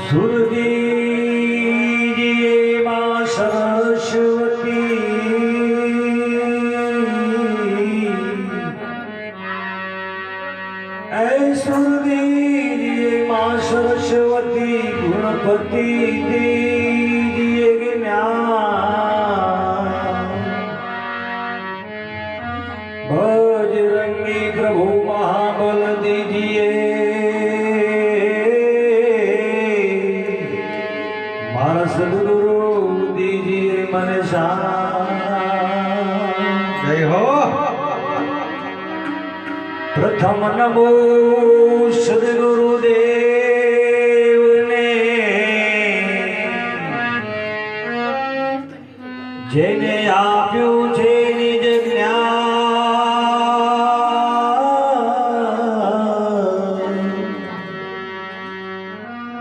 સુરદીજીએ માં સરસ્વતી સુરદીજીએ માં સરસ્વતી ગુણપતિ દીજીએ જ્ઞાન બજરંગી પ્રભુ મહાબલ દીજીએ મારા સદગુરુ દીજીએ મને જય હો પ્રથમ નમો સદગુરુદેવને જેને આપ્યું છે નિજ જ્ઞાન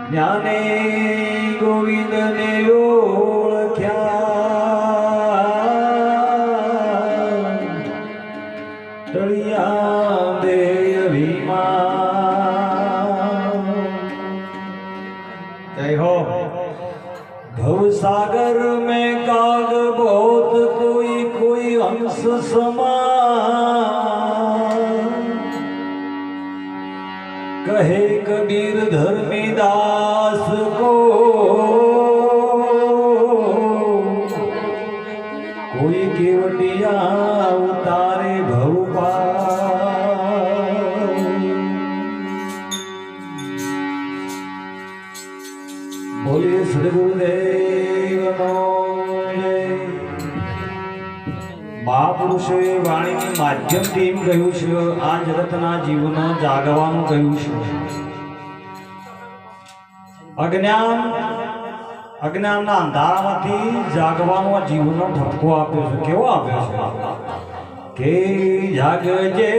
જ્ઞાને ગોવિંદને ઓળખ્યા તળિયા દે અભિમાન જય હો भवसागर में काग बहुत कोई कोई हंस समान कहे कबीर धर्मीदास को कोई केवटिया उतारे भवपार बोलिए श्री गुरुदेव મહાપુરુષોએ વાણીની માધ્યમથી એમ કહ્યું છે આ જગતના જીવનો જાગવાનું કહ્યું છે અજ્ઞાનના અંધારામાંથી જાગવાનો આ જીવનો ઠપકો આપ્યો છે કેવો આપ્યો છે કે જાગજે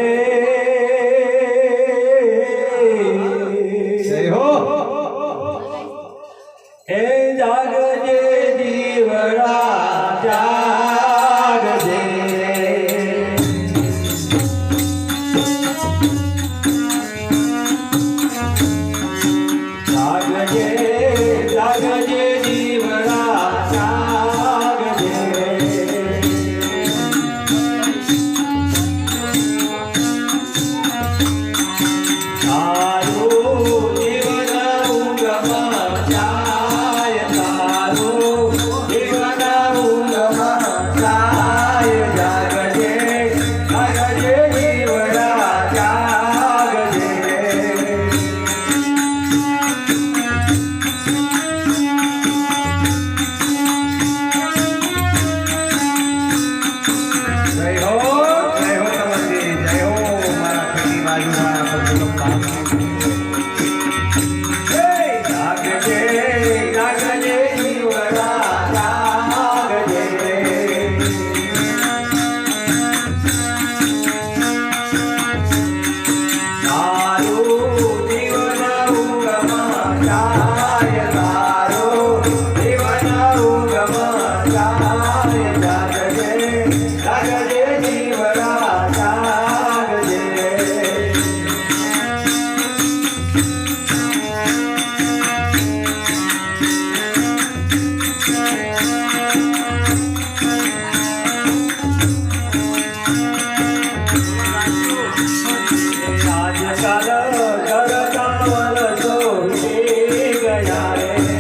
એ જાગજે જીવડા જાગજે જાગજે જાગજે જીવડા જાગજે તારું જીવન ઊંઘમાં જાય તારું જીવન ઊંઘમાં જાય જાગજે જાગજે જીવડા જાગજે જય હો તમારી જય હો મારા ખેતી બાજુ મારા પરશુરામ જાગજે જાગજે જીવડા જાગજે તારું જીવન ઊંઘમાં જાય તારું જીવન ઊંઘમાં જાય જાગજે જાગજે જીવડા જાગજે આજકાલ કરતા વર્ષો વીતી ગયા રે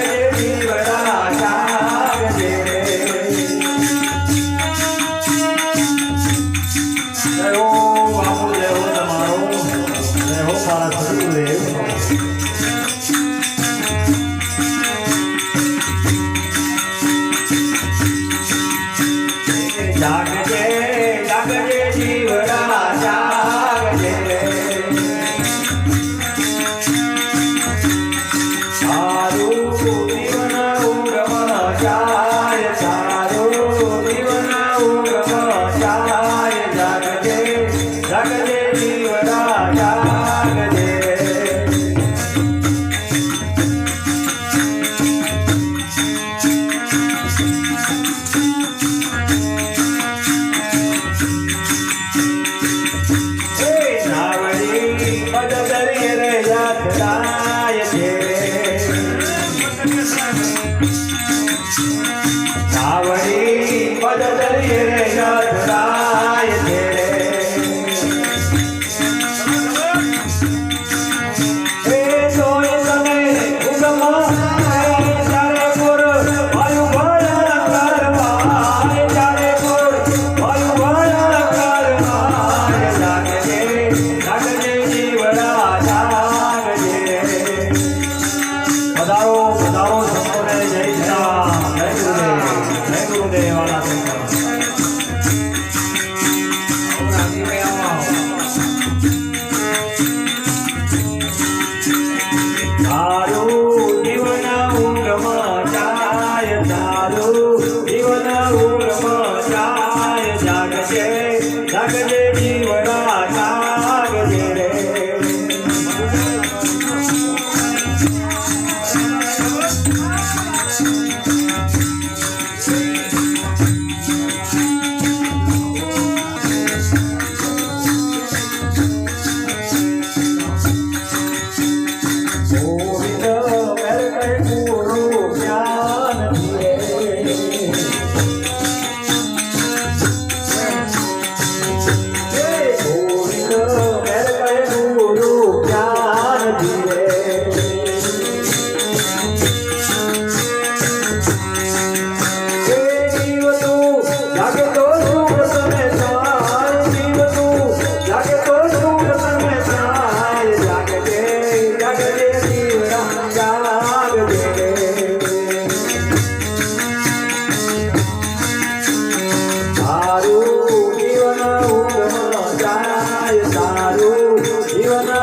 જાગજે જીવડા જાગજે જય હો બાપુ જય હો તમારો જય હો મારા સદગુરુદેવ જાગજે જાગજે જીવડા જાગજે સારું જીવન ઊંઘમાં જાય સારું જીવન ઊંઘમાં જાય જાગજે જાગજે જીવડા જાગજે નાવડી પદદરીએ રે યાત્રાય છે એ સોય તમે ઉગમાં ચારે પુર વાયુ ભયંકર માય ચારે પુર વાયુ ભયંકર માય જાગજે જાગજે જીવડા જાગજે પધારો પધારો સૌને જય શ્યામ જય ગુરુદેવ તારું જીવન ઊંઘમાં જાય તારું જીવન ઊંઘમાં જાય જાગજે જાગજે જીવડા જાગજે રે સારું જીવન